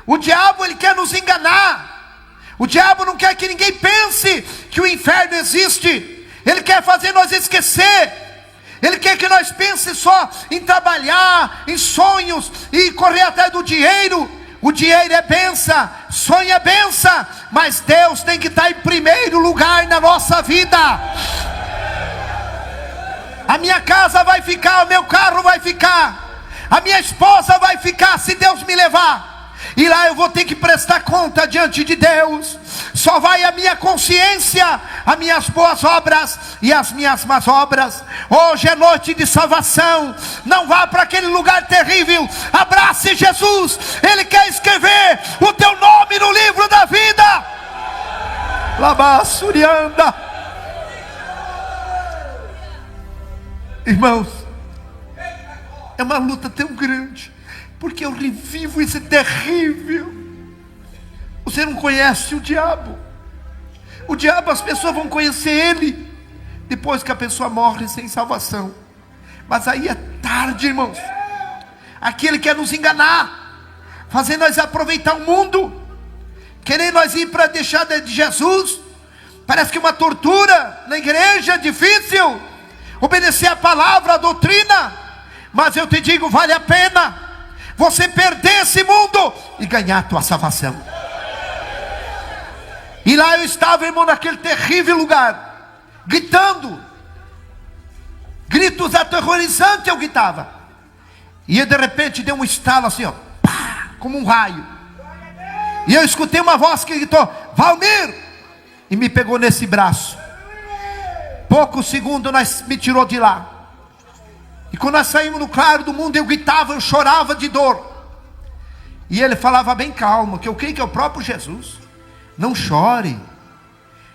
O diabo, ele quer nos enganar. O diabo não quer que ninguém pense que o inferno existe. Ele quer fazer nós esquecer. Ele quer que nós pense só em trabalhar, em sonhos e correr atrás do dinheiro. O dinheiro é benção, sonho é benção, mas Deus tem que estar em primeiro lugar na nossa vida. A minha casa vai ficar, o meu carro vai ficar, a minha esposa vai ficar se Deus me levar. E lá eu vou ter que prestar conta diante de Deus. Só vai a minha consciência, as minhas boas obras e as minhas más obras. Hoje é noite de salvação. Não vá para aquele lugar terrível. Abrace Jesus. Ele quer escrever o teu nome no livro da vida. Labassurianda. Irmãos, é uma luta tão grande, porque eu revivo esse terrível. Você não conhece o diabo. O diabo, as pessoas vão conhecer ele depois que a pessoa morre sem salvação. Mas aí é tarde, irmãos. Aquele quer nos enganar, fazer nós aproveitar o mundo, querer nós ir para deixar de Jesus. Parece que uma tortura na igreja, difícil obedecer a palavra, a doutrina. Mas eu te digo, vale a pena você perder esse mundo e ganhar a tua salvação. E lá eu estava, irmão, naquele terrível lugar, gritando, gritos aterrorizantes eu gritava. E de repente deu um estalo assim, ó, pá, como um raio. E eu escutei uma voz que gritou: Valmir! E me pegou nesse braço. Poucos segundos me tirou de lá. E quando nós saímos no claro do mundo, eu gritava, eu chorava de dor. E ele falava bem calmo, que eu creio que é o próprio Jesus. Não chore.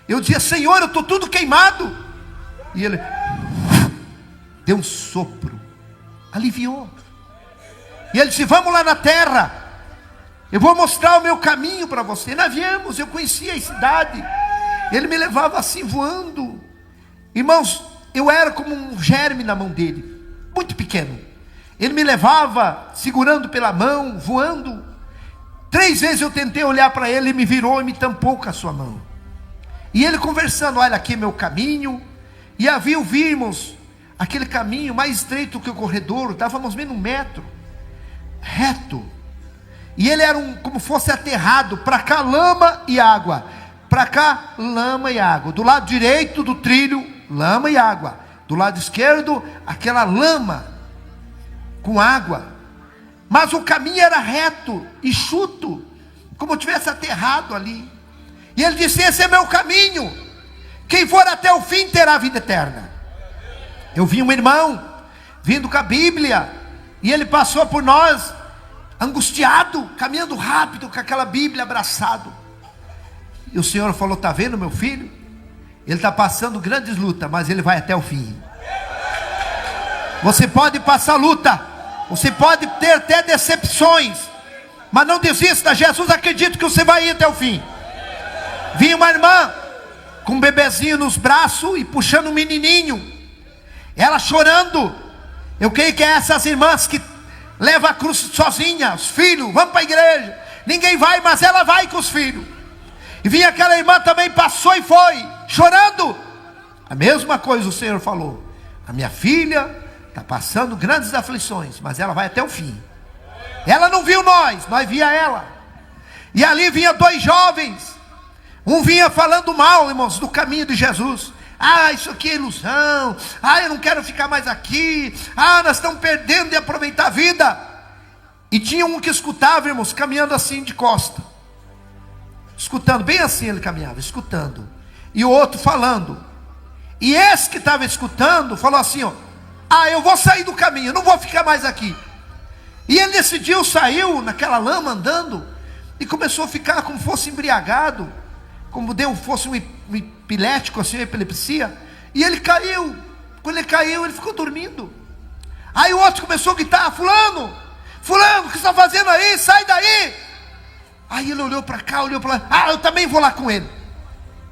Eu dizia: Senhor, eu estou tudo queimado. E ele deu um sopro, aliviou. E ele disse: vamos lá na terra, eu vou mostrar o meu caminho para você. Nós viemos, eu conhecia a cidade. Ele me levava assim voando. Irmãos, eu era como um germe na mão dele, muito pequeno. Ele me levava segurando pela mão, voando. 3 vezes eu tentei olhar para ele, ele me virou e me tampou com a sua mão. E ele conversando: olha, aqui é meu caminho. E havia, vimos aquele caminho mais estreito que o corredor, estávamos menos 1 metro, reto. E ele era como fosse aterrado, para cá lama e água, para cá lama e água. Do lado direito do trilho, lama e água. Do lado esquerdo, aquela lama com água. Mas o caminho era reto, enxuto, como se tivesse aterrado ali. E ele disse: esse é meu caminho, quem for até o fim terá vida eterna. Eu vi um irmão vindo com a Bíblia, e ele passou por nós, angustiado, caminhando rápido, com aquela Bíblia abraçado. E o Senhor falou: está vendo meu filho? Ele está passando grandes lutas, mas ele vai até o fim. Você pode passar luta, você pode ter até decepções, mas não desista. Jesus acredita que você vai ir até o fim. Vinha uma irmã com um bebezinho nos braços e puxando um menininho, ela chorando. Eu creio que é essas irmãs que levam a cruz sozinha, os filhos, vamos para a igreja, ninguém vai, mas ela vai com os filhos. E vinha aquela irmã também, passou e foi, chorando. A mesma coisa o Senhor falou: a minha filha está passando grandes aflições, mas ela vai até o fim. Ela não viu nós via ela. E ali vinha 2 jovens, um vinha falando mal, irmãos, do caminho de Jesus. Ah, isso aqui é ilusão. Ah, eu não quero ficar mais aqui. Ah, nós estamos perdendo de aproveitar a vida. E tinha um que escutava, irmãos, caminhando assim de costa, escutando, bem assim ele caminhava, escutando. E o outro falando. E esse que estava escutando falou assim, ó: ah, eu vou sair do caminho, eu não vou ficar mais aqui. E ele decidiu, saiu naquela lama andando, e começou a ficar como fosse embriagado, como fosse um epilético, assim, uma epilepsia. E ele caiu. Quando ele caiu, ele ficou dormindo. Aí o outro começou a gritar: fulano, fulano, o que você está fazendo aí? Sai daí. Aí ele olhou para cá, olhou para lá: ah, eu também vou lá com ele.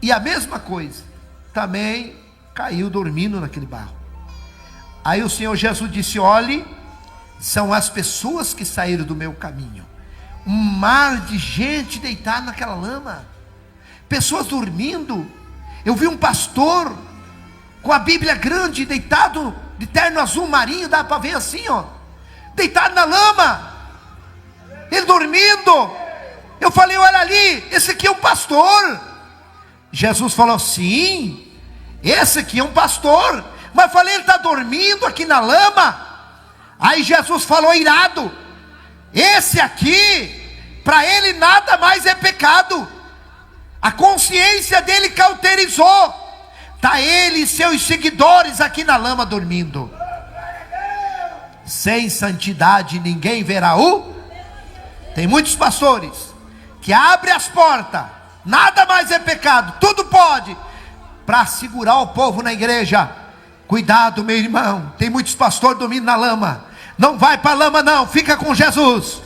E a mesma coisa, também caiu dormindo naquele barro. Aí o Senhor Jesus disse: olhe, são as pessoas que saíram do meu caminho. Um mar de gente deitada naquela lama, pessoas dormindo. Eu vi um pastor com a Bíblia grande, deitado de terno azul marinho, dá para ver assim, ó, deitado na lama, ele dormindo. Eu falei: olha ali, esse aqui é um pastor. Jesus falou: sim, esse aqui é um pastor. Mas eu falei: ele está dormindo aqui na lama. Aí Jesus falou irado: esse aqui, para ele nada mais é pecado. A consciência dele cauterizou. Está ele e seus seguidores aqui na lama dormindo. Sem santidade ninguém verá o. Tem muitos pastores que abrem as portas, nada mais é pecado, tudo pode, para segurar o povo na igreja. Cuidado, meu irmão, tem muitos pastores dormindo na lama. Não vai para a lama não, fica com Jesus.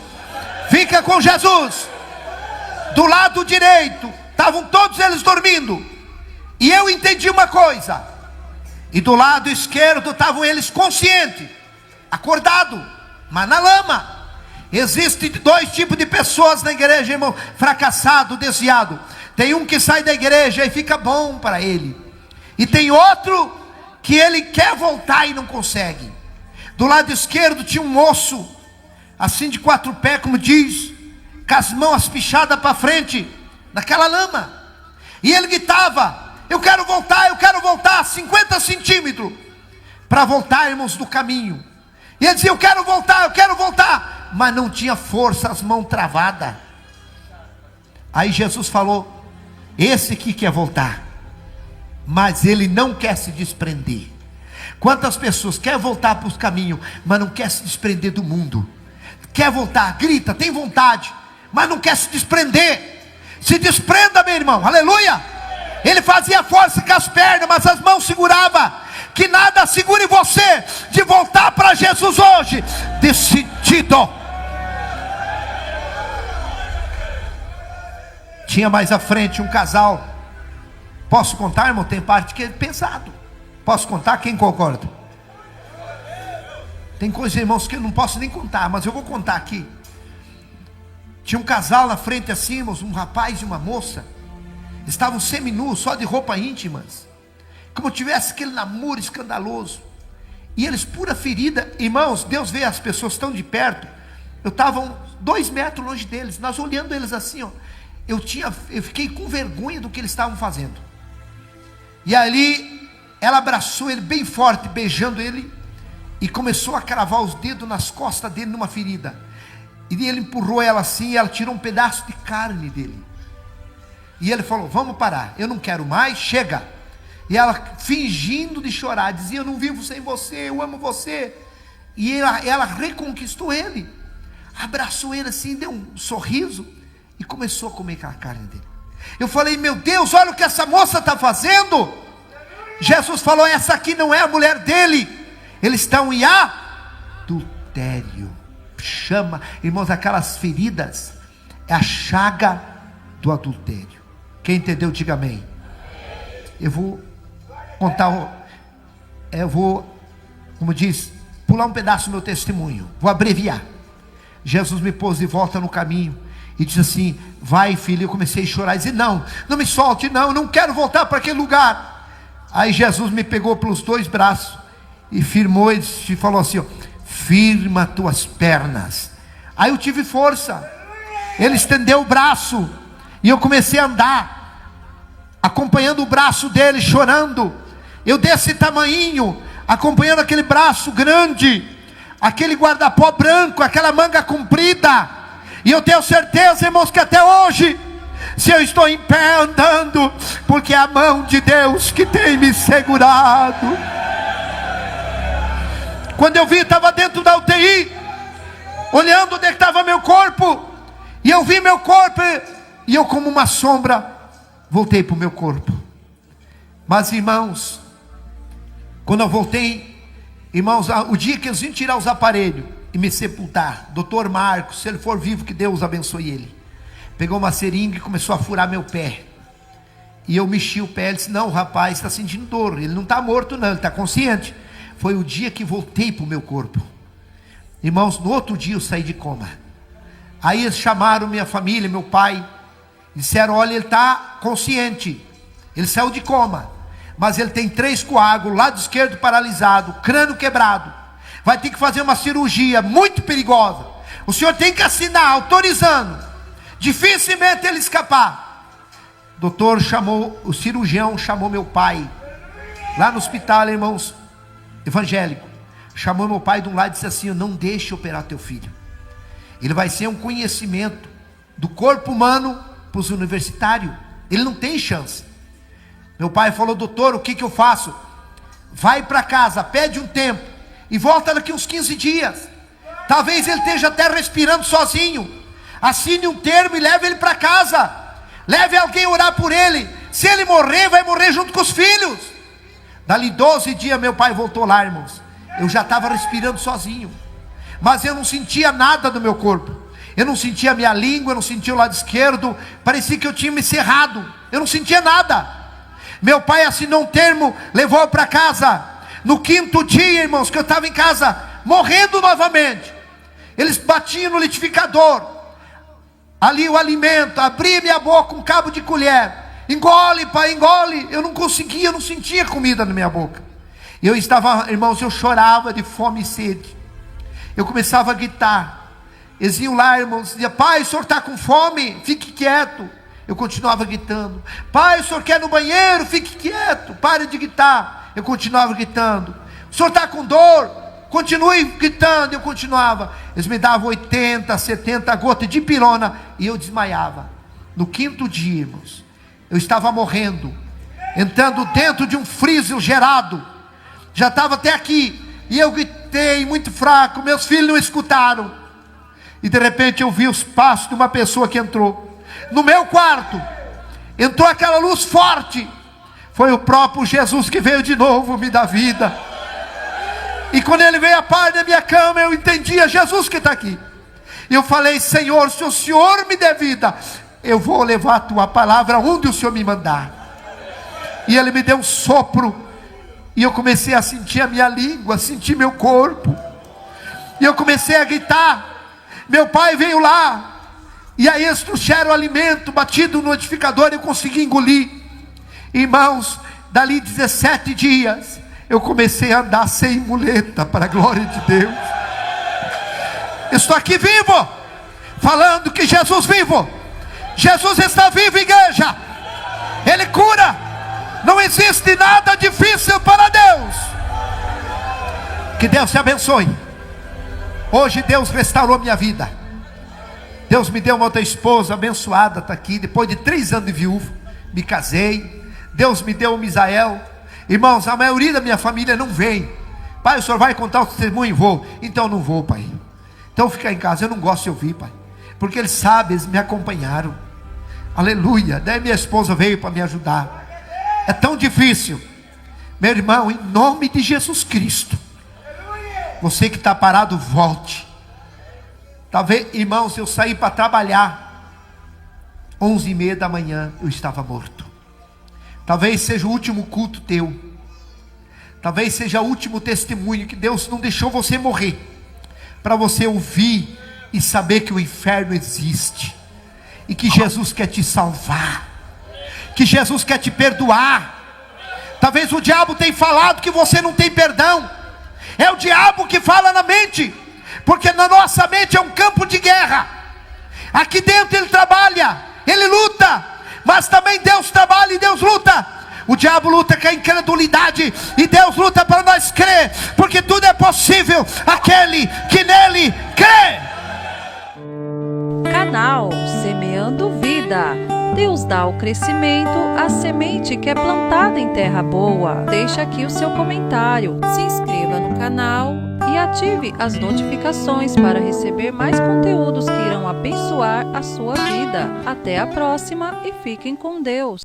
Fica com Jesus. Do lado direito estavam todos eles dormindo. E eu entendi uma coisa: E do lado esquerdo estavam eles conscientes, acordados, mas na lama. Existem dois tipos de pessoas na igreja, irmão: fracassado, desviado. Tem um que sai da igreja e fica bom para ele, e tem outro que ele quer voltar e não consegue. Do lado esquerdo tinha um moço, assim de 4 pés, como diz, com as mãos pichadas para frente, naquela lama. E ele gritava: eu quero voltar 50 centímetros, para voltar, irmãos, do caminho. E ele dizia: eu quero voltar, mas não tinha força, as mãos travadas. Aí Jesus falou: esse aqui quer voltar, mas ele não quer se desprender. Quantas pessoas querem voltar para os caminhos, mas não quer se desprender do mundo? Quer voltar, grita, tem vontade, mas não quer se desprender. Se desprenda, meu irmão, aleluia. Ele fazia força com as pernas, mas as mãos segurava. Que nada segure você de voltar para Jesus hoje, decidido. Tinha mais à frente um casal. Posso contar, irmão? Tem parte que é pesado. Posso contar? Quem concorda? Tem coisas, irmãos, que eu não posso nem contar, mas eu vou contar aqui. Tinha um casal na frente assim, irmãos, um rapaz e uma moça. Estavam seminus, só de roupa íntimas, como tivesse aquele namoro escandaloso. E eles pura ferida. Irmãos, Deus vê as pessoas tão de perto. Eu estava 2 metros longe deles, nós olhando eles assim, ó. Eu fiquei com vergonha do que eles estavam fazendo. E ali ela abraçou ele bem forte, beijando ele, e começou a cravar os dedos nas costas dele numa ferida. E ele empurrou ela assim, e ela tirou um pedaço de carne dele. E ele falou: vamos parar, eu não quero mais, chega. E ela, fingindo de chorar, dizia: eu não vivo sem você, eu amo você. E ela reconquistou ele, abraçou ele assim, deu um sorriso, e começou a comer aquela carne dele. Eu falei: meu Deus, olha o que essa moça está fazendo. Jesus falou: essa aqui não é a mulher dele, eles estão em adultério. Chama, irmãos, aquelas feridas é a chaga do adultério. Quem entendeu, diga amém. Eu vou contar, como diz, pular um pedaço do meu testemunho, vou abreviar. Jesus me pôs de volta no caminho e disse assim: vai, filho. Eu comecei a chorar e dizer: não me solte, não, eu não quero voltar para aquele lugar. Aí Jesus me pegou pelos 2 braços e firmou e falou assim: ó, firma tuas pernas. Aí eu tive força, ele estendeu o braço e eu comecei a andar, acompanhando o braço dele, chorando. Eu desse tamanhinho, acompanhando aquele braço grande, aquele guarda-pó branco, aquela manga comprida. E eu tenho certeza, irmãos, que até hoje, se eu estou em pé andando, porque é a mão de Deus que tem me segurado. Quando eu vi, estava dentro da UTI, olhando onde estava meu corpo, e eu vi meu corpo, e eu, como uma sombra, voltei para o meu corpo. Mas, irmãos, quando eu voltei, irmãos, o dia que eles iam tirar os aparelhos e me sepultar, doutor Marcos, se ele for vivo, que Deus abençoe ele, pegou uma seringa e começou a furar meu pé. E eu mexi o pé. Ele disse: não, o rapaz está sentindo dor, ele não está morto não, ele está consciente. Foi o dia que voltei para o meu corpo. Irmãos, no outro dia eu saí de coma. Aí eles chamaram minha família, meu pai, disseram: olha, ele está consciente, ele saiu de coma, mas ele tem 3 coágulos, lado esquerdo paralisado, crânio quebrado, vai ter que fazer uma cirurgia muito perigosa. O senhor tem que assinar, autorizando, dificilmente ele escapar. O doutor chamou, o cirurgião chamou meu pai, lá no hospital, irmãos, evangélico, chamou meu pai de um lado e disse assim: não deixe operar teu filho, ele vai ser um conhecimento do corpo humano para os universitários, ele não tem chance. Meu pai falou: doutor, o que eu faço? Vai para casa, pede um tempo e volta daqui uns 15 dias, talvez ele esteja até respirando sozinho. Assine um termo e leve ele para casa, leve alguém orar por ele. Se ele morrer, vai morrer junto com os filhos. Dali 12 dias meu pai voltou lá, irmãos. Eu já estava respirando sozinho, mas eu não sentia nada do meu corpo. Eu não sentia a minha língua, eu não sentia o lado esquerdo. Parecia que eu tinha me cerrado, eu não sentia nada. Meu pai assinou um termo, levou para casa. No 5º dia, irmãos, que eu estava em casa, morrendo novamente, eles batiam no liquidificador, ali o alimento, abria minha boca com um cabo de colher. Engole, pai, engole. Eu não conseguia, eu não sentia comida na minha boca. Eu estava, irmãos, eu chorava de fome e sede. Eu começava a gritar. Eles iam lá, irmãos, diziam: pai, o senhor está com fome? Fique quieto. Eu continuava gritando. Pai, o senhor quer ir no banheiro? Fique quieto, pare de gritar. Eu continuava gritando. O senhor está com dor? Continue gritando. Eu continuava. Eles me davam 80, 70 gotas de pirona e eu desmaiava. No 5º dia, irmãos, eu estava morrendo, entrando dentro de um freezer gerado. Já estava até aqui. E eu gritei muito fraco. Meus filhos não escutaram. E de repente eu vi os passos de uma pessoa que entrou no meu quarto. Entrou aquela luz forte. Foi o próprio Jesus que veio de novo me dar vida. E quando ele veio a par da minha cama, eu entendia: Jesus que está aqui. E eu falei: Senhor, se o Senhor me der vida, eu vou levar a tua palavra onde o Senhor me mandar. E ele me deu um sopro. E eu comecei a sentir a minha língua, sentir meu corpo. E eu comecei a gritar. Meu pai veio lá. E aí eles trouxeram o alimento batido no liquidificador. Eu consegui engolir. Irmãos, dali 17 dias, eu comecei a andar sem muleta, para a glória de Deus. Estou aqui vivo, falando que Jesus vivo. Jesus está vivo, igreja. Ele cura. Não existe nada difícil para Deus. Que Deus te abençoe. Hoje Deus restaurou minha vida. Deus me deu uma outra esposa abençoada, está aqui. Depois de 3 anos de viúvo, me casei. Deus me deu um Misael. Irmãos, a maioria da minha família não vem. Pai, o senhor vai contar o testemunho? Vou. Então não vou, pai. Então fica em casa. Eu não gosto de ouvir, pai, porque eles sabem, eles me acompanharam. Aleluia. Daí minha esposa veio para me ajudar. É tão difícil. Meu irmão, em nome de Jesus Cristo, você que está parado, volte. Talvez, irmãos, eu saí para trabalhar 11h30 da manhã, eu estava morto. Talvez seja o último culto teu. Talvez seja o último testemunho, que Deus não deixou você morrer, para você ouvir e saber que o inferno existe, e que Jesus quer te salvar, que Jesus quer te perdoar. Talvez o diabo tenha falado que você não tem perdão. É o diabo que fala na mente, porque na nossa mente é um campo de guerra. Aqui dentro ele trabalha, ele luta, mas também Deus trabalha e Deus luta. O diabo luta com a incredulidade, e Deus luta para nós crer, porque tudo é possível aquele que nele crê. Canal Semeando Vida. Deus dá o crescimento à semente que é plantada em terra boa. Deixa aqui o seu comentário, se inscreva no canal e ative as notificações para receber mais conteúdos que irão abençoar a sua vida. Até a próxima e fiquem com Deus.